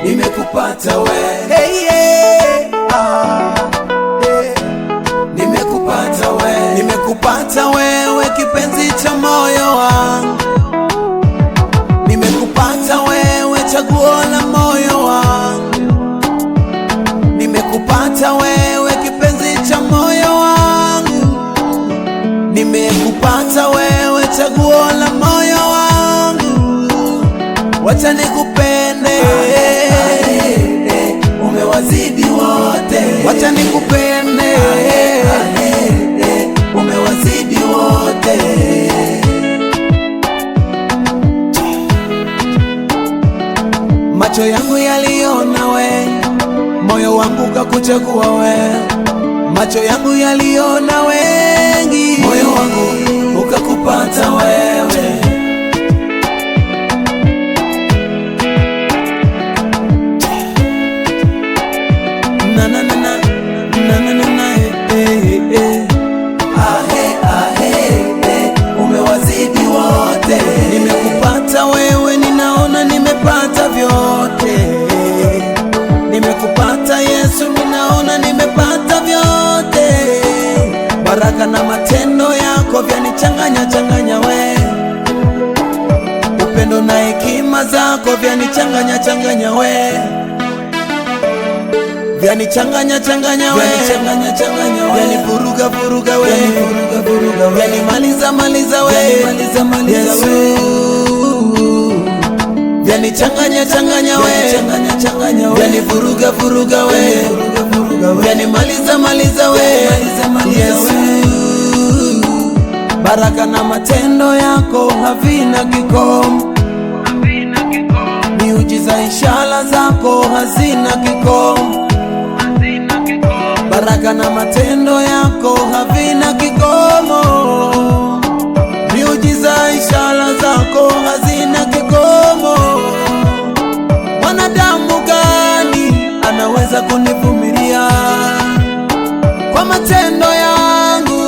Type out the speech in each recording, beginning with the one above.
Nimekupata we, hey, yeah. nimekupata we, Nimekupata wewe kipenzi cha moyo wangu, nimekupata wewe chaguo la moyo wangu, nimekupata wewe kipenzi cha moyo wangu, nimekupata wewe chaguo la moyo wangu, wacha nikupende, umewazidi wote, wacha nikupende, umewazidi wote. Macho yangu yaliona we, moyo wangu kakuchagua we. Macho yangu yaliona wengi, Moyo wangu ukakupata wewe. na na na na na na na na Umewazidi wote. Nimekupata wewe, ninaona nimepata vyote. Nimekupata Yesu, ninaona nimepata vyote. Baraka na matendo yako vyanichanganya changanya we, upendo na hekima zako vyanichanganya changanya we, vyanichanganya changanya we, Changanya changanya we, vyanivuruga vuruga we, vuruga we, vyanimaliza maliza we, maliza we, vyanichanganya changanya we, changanya we, vyanivuruga vuruga we, vuruga we, vyanimaliza maliza we, Yesu. Baraka na matendo yako havina kikomo, miujiza ishara zako hazina kikomo. Baraka na matendo yako havina kikomo, miujiza ishara zako hazina kikomo. Mwanadamu gani anaweza kunivumilia kwa matendo yangu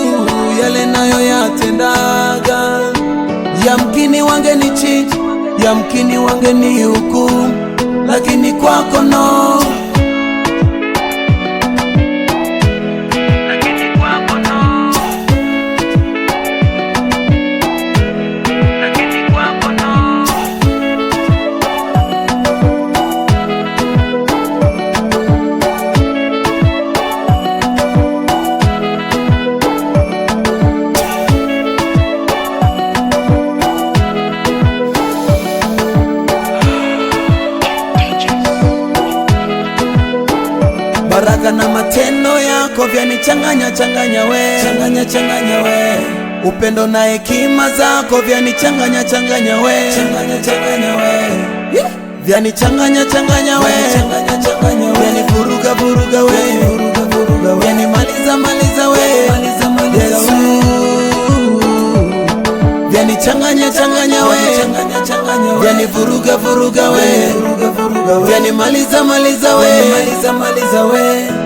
yale nayo yatendaga? Yamkini wangenichinja, yamkini wangenihukumu, lakini kwako no. Baraka na matendo yako vyanichanganya changanya we, changanya we, upendo na hekima zako vyanichanganya changanya we, changanya we, vyanichanganya changanya we, changanya we, vyanivuruga vuruga we, vuruga we, vyanimaliza maliza we, maliza we, vyanichanganya changanya we, changanya we, vyanivuruga vuruga we, vuruga we, vyanimaliza maliza we, maliza we.